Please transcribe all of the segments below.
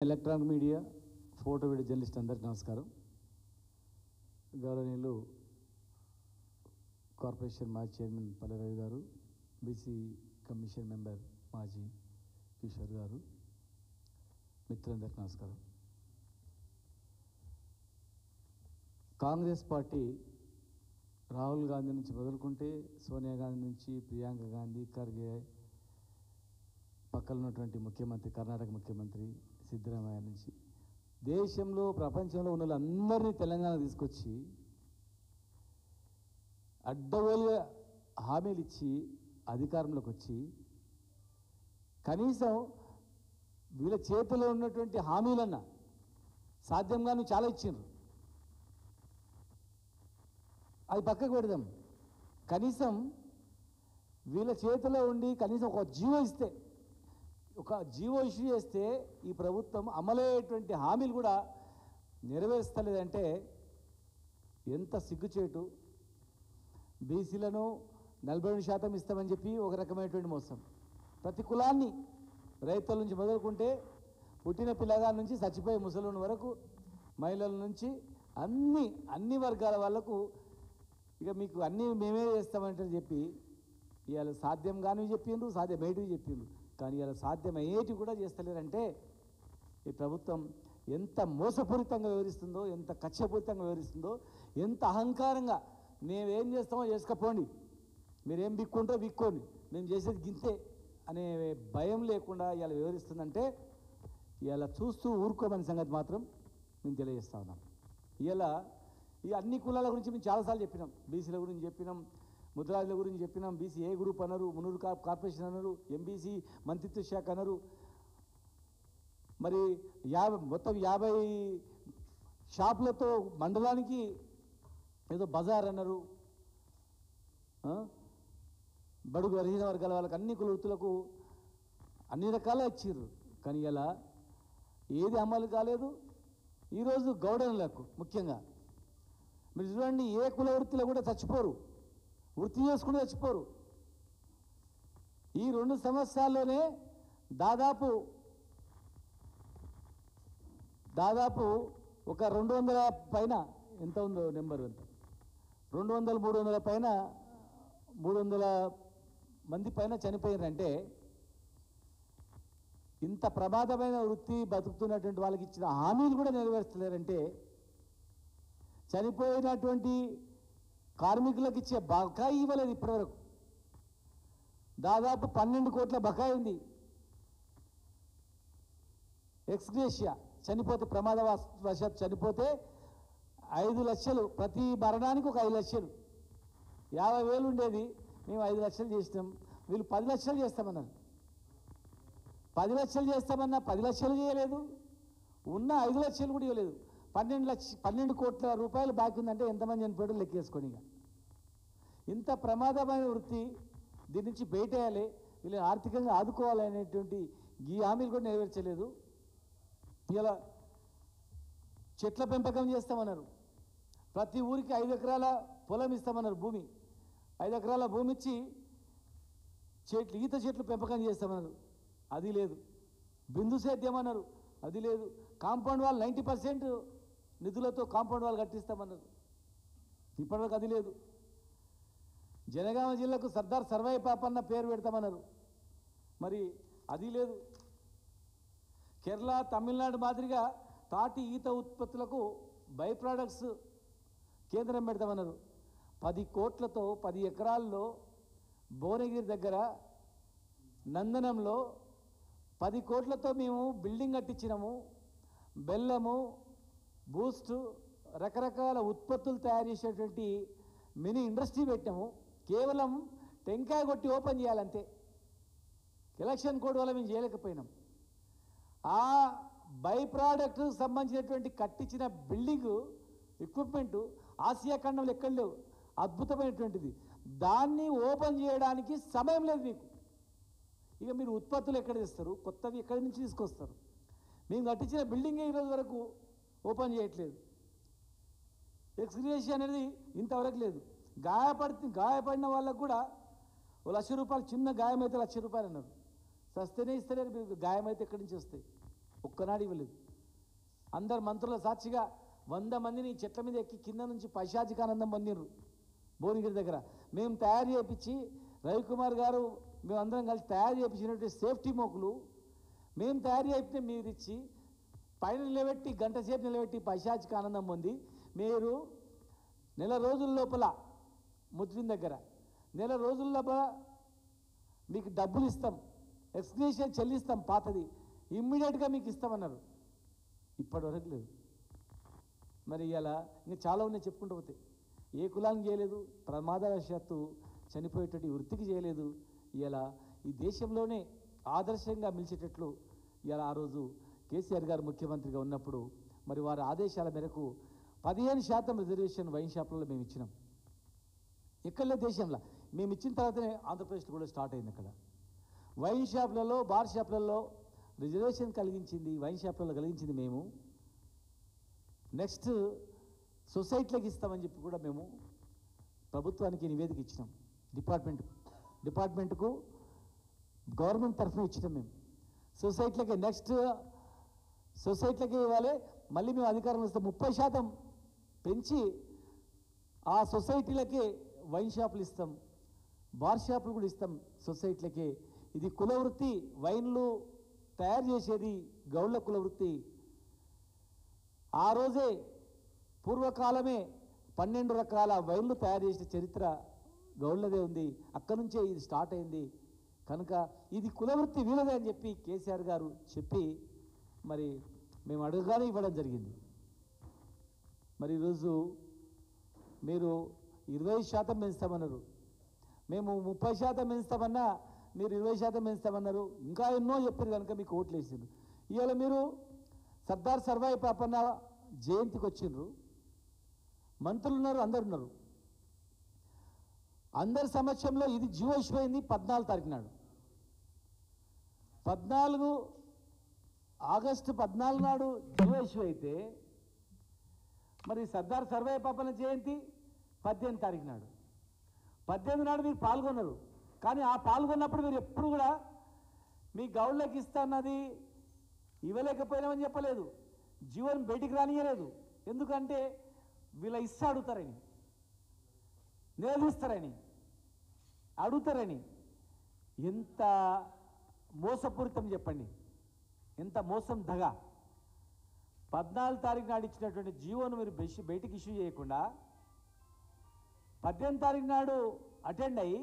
Electronic media photo video journalist అందరికీ నమస్కారం. గౌరవనీయులు కార్పొరేషన్ మాజీ చైర్మన్ పల్లె రవి గారు, బీసీ కమిషన్ మెంబర్ మాజీ కిషోర్ గారు, మిత్రులందరికీ నమస్కారం. కాంగ్రెస్ పార్టీ రాహుల్ గాంధీ నుంచి మొదలుకుంటే సోనియా గాంధీ నుంచి ప్రియాంక గాంధీ, ఖర్గే, పక్కన ఉన్నటువంటి ముఖ్యమంత్రి కర్ణాటక ముఖ్యమంత్రి సిద్ధరామయ్య నుంచి దేశంలో ప్రపంచంలో ఉన్న వాళ్ళందరినీ తెలంగాణ తీసుకొచ్చి అడ్డగోలుగా హామీలు ఇచ్చి అధికారంలోకి వచ్చి కనీసం వీళ్ళ చేతిలో ఉన్నటువంటి హామీలన్నా సాధ్యంగాను చాలా ఇచ్చిండ్రు. అది పక్కకు పెడదాం. కనీసం వీళ్ళ చేతిలో ఉండి కనీసం ఒక జీవో ఇష్యూ చేస్తే ఈ ప్రభుత్వం అమలయ్యేటువంటి హామీలు కూడా నెరవేర్స్తలేదంటే ఎంత సిగ్గుచేటు. బీసీలను 42% ఇస్తామని చెప్పి ఒక రకమైనటువంటి మోసం. ప్రతి కులాన్ని రైతుల నుంచి మొదలుకుంటే పుట్టిన పిల్లగాల నుంచి చచ్చిపోయే ముసలిని వరకు మహిళల నుంచి అన్ని వర్గాల వాళ్ళకు ఇక మీకు అన్నీ మేమే చేస్తామంటే చెప్పి ఇవాళ సాధ్యం కానివి చెప్పిండ్రు, సాధ్యమేటివి చెప్పిండ్రు. కానీ ఇలా సాధ్యమయ్యేటి కూడా చేస్తలేరంటే ఈ ప్రభుత్వం ఎంత మోసపూరితంగా వివరిస్తుందో, ఎంత కక్షపూరితంగా వివరిస్తుందో, ఎంత అహంకారంగా మేమేం చేస్తామో చేసుకపోండి, మీరేం బిక్కుంటో బిక్కోండి, మేము చేసేది గింతే అనే భయం లేకుండా ఇలా వివరిస్తుందంటే ఇలా చూస్తూ ఊరుకోమని సంగతి మాత్రం మేము తెలియజేస్తా ఉన్నాం. ఇలా ఈ అన్ని కులాల గురించి మేము చాలాసార్లు చెప్పినాం. బీసీల గురించి చెప్పినాం, ముద్రాజుల గురించి చెప్పినాం, బీసీ ఏ గ్రూప్ అన్నారు, మునూరు కార్పొరేషన్ అన్నారు, ఎంబీసీ మంత్రిత్వ శాఖ అన్నారు, మరి మొత్తం 50 షాపులతో మండలానికి ఏదో బజార్ అన్నారు, బడుగు బలహీన వర్గాల వాళ్ళకి అన్ని కులవృత్తులకు అన్ని రకాల ఇచ్చిర్రు. కానీ ఇలా ఏది అమలు కాలేదు. ఈరోజు గౌడనులకు ముఖ్యంగా మీరు చూడండి, ఏ కుల వృత్తిలో కూడా చచ్చిపోరు, వృత్తి చేసుకుని చచ్చిపోరు. ఈ 2 సంవత్సరాల్లోనే దాదాపు ఒక 200 పైన ఎంత ఉందో నెంబర్ ఎంత 200, 300 పైన 300 మంది పైన చనిపోయారంటే ఇంత ప్రమాదమైన వృత్తి బతుకుతున్నటువంటి వాళ్ళకి ఇచ్చిన హామీలు కూడా నెరవేర్చలేరంటే చనిపోయినటువంటి కార్మికులకు ఇచ్చే బకాయి ఇవ్వలేదు ఇప్పటివరకు. దాదాపు 12 కోట్ల బకాయి ఉంది. ఎక్స్గ్రేషియా చనిపోతే ప్రమాదవశాత్తు చనిపోతే 5 లక్షలు, ప్రతి మరణానికి ఒక 5 లక్షలు. 50,000 ఉండేది, మేము 5 లక్షలు చేసినాం. వీళ్ళు 10 లక్షలు చేస్తామన్నారు. 10 లక్షలు చేస్తామన్నా 10 లక్షలు చేయలేదు, ఉన్న 5 లక్షలు కూడా ఇవ్వలేదు. 12 కోట్ల రూపాయలు బాకీ ఉందంటే ఎంతమంది చనిపోయాడో లెక్కేసుకొని. ఇంత ప్రమాదమైన వృత్తి, దీని నుంచి బయటేయాలి, వీళ్ళని ఆర్థికంగా ఆదుకోవాలనేటువంటి ఈ హామీలు కూడా నెరవేర్చలేదు. ఇలా చెట్ల పెంపకం చేస్తామన్నారు. ప్రతి ఊరికి 5 ఎకరాల పొలం ఇస్తామన్నారు, భూమి 5 ఎకరాల భూమి ఇచ్చి ఈత చెట్లు పెంపకం చేస్తామన్నారు, అది లేదు. బిందు సేద్యం అన్నారు, అది లేదు. కాంపౌండ్ వాల్ 90% నిధులతో కాంపౌండ్ వాల్ కట్టిస్తామన్నారు, ఇప్పటివరకు అది లేదు. జనగామ జిల్లాకు సర్దార్ సర్వాయి పాపన్న పేరు పెడతామన్నారు, మరి అది లేదు. కేరళ, తమిళనాడు మాదిరిగా తాటి ఈత ఉత్పత్తులకు బై ప్రోడక్ట్స్ కేంద్రం పెడతామన్నారు. 10 కోట్లతో 10 ఎకరాల్లో భువనగిరి దగ్గర నందనంలో 10 కోట్లతో మేము బిల్డింగ్ కట్టించినాము. బెల్లము, బూస్టు, రకరకాల ఉత్పత్తులు తయారు చేసేటువంటి మినీ ఇండస్ట్రీ పెట్టాము. కేవలం టెంకాయ కొట్టి ఓపెన్ చేయాలంతే. ఎలక్షన్ కోడ్ వల్ల మేము చేయలేకపోయినాం. ఆ బై ప్రోడక్ట్ సంబంధించినటువంటి కట్టించిన బిల్డింగు ఎక్విప్మెంటు ఆసియా ఖండంలో ఎక్కడ లేవు, అద్భుతమైనటువంటిది. దాన్ని ఓపెన్ చేయడానికి సమయం లేదు మీకు. ఇక మీరు ఉత్పత్తులు ఎక్కడ తెస్తారు, కొత్తవి ఎక్కడి నుంచి తీసుకొస్తారు? మేము కట్టించిన బిల్డింగే ఈరోజు వరకు ఓపెన్ చేయట్లేదు. ఎక్స్గ్రేషియా అనేది ఇంతవరకు లేదు. గాయపడిన వాళ్ళకు కూడా ఓ 1,00,000 రూపాయలు, చిన్న గాయం అయితే 1,00,000 రూపాయలు అన్నారు. సస్తేనే ఇస్తలేరు, మీరు గాయం అయితే ఎక్కడి నుంచి వస్తాయి? ఒక్కనాడు ఇవ్వలేదు. అందరు మంత్రుల సాక్షిగా 100 మందిని చెట్ల మీద ఎక్కి కింద నుంచి పైశాచికానందం పొందిర్రు భువనగిరి దగ్గర. మేము తయారు చేయించి రవికుమార్ గారు మేమందరం కలిసి తయారు చేయించినటువంటి సేఫ్టీ మోకులు మేము తయారు చేయితే మీరు ఇచ్చి పైన నిలబెట్టి గంట సేపు నిలబెట్టి పైశాచికానందం పొంది మీరు నెల రోజుల లోపల ముద్విన్ దగ్గర నెల రోజుల లోపల మీకు డబ్బులు ఇస్తాం, ఎక్స్గ్రేషన్ చెల్లిస్తాం, పాతది ఇమ్మీడియట్గా మీకు ఇస్తామన్నారు. ఇప్పటివరకు లేదు. మరి ఇలా ఇంకా చాలా ఉన్నాయి చెప్పుకుంటూ పోతే. ఏ కులానికి చేయలేదు, ప్రమాదవశాత్తు చనిపోయేటట్టు వృత్తికి చేయలేదు. ఇలా ఈ దేశంలోనే ఆదర్శంగా నిలిచేటట్లు ఇలా ఆ రోజు కేసీఆర్ గారు ముఖ్యమంత్రిగా ఉన్నప్పుడు మరి వారి ఆదేశాల మేరకు 15% రిజర్వేషన్ వైన్ షాపులలో మేము ఇచ్చినాం. ఎక్కడలే దేశంలో మేము ఇచ్చిన తర్వాతనే ఆంధ్రప్రదేశ్లో కూడా స్టార్ట్ అయింది. అక్కడ వైన్ షాపులలో బార్ షాపులలో రిజర్వేషన్ కలిగించింది, వైన్ షాపులలో కలిగించింది మేము. నెక్స్ట్ సొసైటీలకు ఇస్తామని చెప్పి కూడా మేము ప్రభుత్వానికి నివేదిక ఇచ్చినాం. డిపార్ట్మెంట్కు గవర్నమెంట్ తరఫున ఇచ్చినాం మేము. సొసైటీలకి నెక్స్ట్ సొసైటీలకి ఇవ్వాలి. మళ్ళీ మేము అధికారంలో వస్తే 30% పెంచి ఆ సొసైటీలకి వైన్ షాపులు ఇస్తాం, బార్ షాపులు కూడా ఇస్తాం సొసైటీలకి. ఇది కులవృత్తి, వైన్లు తయారు చేసేది గౌళ్ళ కులవృత్తి. ఆ రోజే పూర్వకాలమే 12 రకాల వైన్లు తయారు చేసిన చరిత్ర గౌళ్ళదే ఉంది. అక్కడి నుంచే ఇది స్టార్ట్ అయింది. కనుక ఇది కులవృత్తి వీలదే అని చెప్పి కేసీఆర్ గారు చెప్పి మరి మేము అడుగుగానే ఇవ్వడం జరిగింది. మరి ఈరోజు మీరు 20% పెంచుతామన్నారు, మేము 30% పెంచుతామన్నా మీరు 20% పెంచుతామన్నారు. ఇంకా ఎన్నో చెప్పారు కనుక మీకు ఓట్లు వేసిండ్రు. ఇవాళ మీరు సర్దార్ సర్వాయి పాపన్న జయంతికి వచ్చిండ్రు, మంత్రులు ఉన్నారు, అందరు ఉన్నారు. అందరి సమక్షంలో ఇది జీవో ఇష్యూ అయింది 14 తారీఖు నాడు. 14 ఆగస్టు 14 నాడు జీవో ఇష్యూ అయితే మరి సర్దార్ సర్వాయి పాపన్న జయంతి 18 తారీఖు నాడు. 18 నాడు మీరు పాల్గొన్నారు. కానీ ఆ పాల్గొన్నప్పుడు మీరు ఎప్పుడు కూడా మీ గౌళ్ళకి ఇస్తాన్నది ఇవ్వలేకపోయినామని చెప్పలేదు, జీవోని బయటికి రానియలేదు. ఎందుకంటే వీళ్ళ ఇస్తా అడుగుతారని, నిలదీస్తారని, అడుగుతారని. ఎంత మోసపూరితం చెప్పండి, ఎంత మోసం దగ. 14 తారీఖు నాడు ఇచ్చినటువంటి జీవోను మీరు బయటికి ఇష్యూ చేయకుండా 18 తారీఖు నాడు అటెండ్ అయ్యి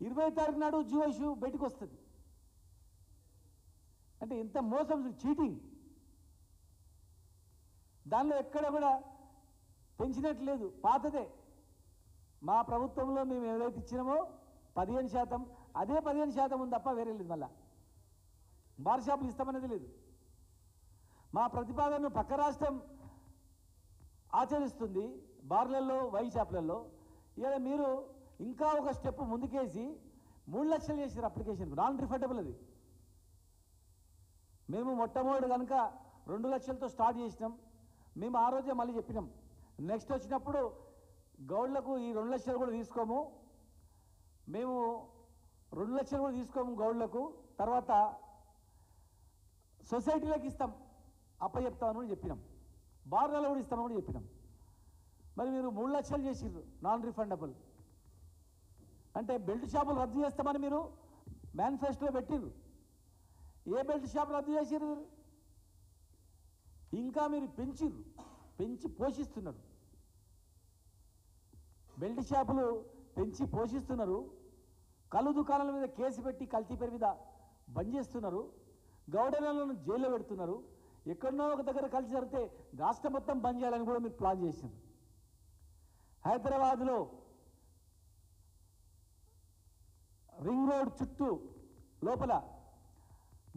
20 తారీఖు నాడు జీవో ఇష్యూ బయటకు వస్తుంది. అంటే ఇంత మోసం, చీటింగ్. దానిలో ఎక్కడ కూడా పెంచినట్లు లేదు, పాతదే. మా ప్రభుత్వంలో మేము ఏదైతే ఇచ్చినామో 15%, అదే 15% ఉంది తప్ప వేరే లేదు. మళ్ళా బార్ షాపులు ఇస్తామనేది లేదు. మా ప్రతిపాదనను పక్క రాష్ట్రం ఆచరిస్తుంది బార్లలో, వైన్ షాపులలో. ఇలా మీరు ఇంకా ఒక స్టెప్ ముందుకేసి 3 లక్షలు చేసారు అప్లికేషన్, నాన్ రిఫండబుల్. అది మేము మొట్టమొదటి కనుక 2 లక్షలతో స్టార్ట్ చేసినాం. మేము ఆ రోజే మళ్ళీ చెప్పినాం, నెక్స్ట్ వచ్చినప్పుడు గౌడ్లకు ఈ 2 లక్షలు కూడా తీసుకోము, మేము 2 లక్షలు కూడా తీసుకోము గౌడ్లకు, తర్వాత సొసైటీలకు ఇస్తాం, అప్పచెప్తామని కూడా చెప్పినాం, బార్లలో కూడా ఇస్తామని కూడా చెప్పినాం. మరి మీరు 3 లక్షలు చేసిర్రు నాన్ రిఫండబుల్ అంటే బెల్ట్ షాపులు రద్దు చేస్తామని మీరు మేనిఫెస్టోలో పెట్టిర్రు. ఏ బెల్ట్ షాపులు రద్దు చేసిర్రు? ఇంకా మీరు పెంచి పోషిస్తున్నారు. బెల్ట్ షాపులు పెంచి పోషిస్తున్నారు. కళ్ళు దుకాణాల మీద కేసు పెట్టి కల్తీ పేరు మీద బంద్ చేస్తున్నారు. గౌడలను జైల్లో పెడుతున్నారు. ఎక్కడనో ఒక దగ్గర కలిసి జరిగితే రాష్ట్రం మొత్తం బంద్ చేయాలని కూడా మీరు ప్లాన్ చేశారు. హైదరాబాద్లో రింగ్ రోడ్ చుట్టూ లోపల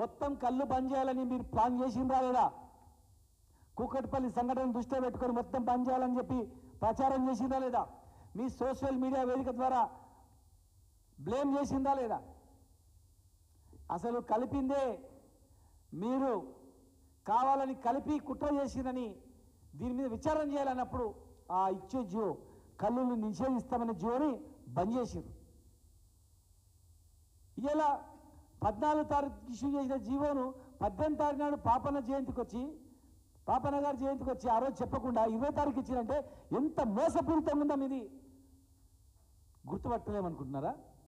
మొత్తం కళ్ళు బంద్ చేయాలని మీరు ప్లాన్ చేసిండ్రా లేదా? కూకట్పల్లి సంఘటన దృష్టిలో పెట్టుకొని మొత్తం బంద్ చేయాలని చెప్పి ప్రచారం చేసిందా లేదా? మీ సోషల్ మీడియా వేదిక ద్వారా బ్లేమ్ చేసిందా లేదా? అసలు కలిపిందే మీరు, కావాలని కలిపి కుట్ర చేసిందని దీని మీద విచారణ చేయాలన్నప్పుడు ఆ ఇచ్చే జియో, కళ్ళుని నిషేధిస్తామనే జియోని బంద్ చేసారు. ఇలా 14 తారీఖు ఇష్యూ చేసిన జీవోను 18 తారీఖు నాడు పాపన్న జయంతికి వచ్చి పాపన్న గారి జయంతికి వచ్చి ఆ రోజు చెప్పకుండా 20 తారీఖు ఇచ్చినంటే ఎంత మోసపూరితంగా ఉందా ఇది గుర్తుపట్టలేమనుకుంటున్నారా?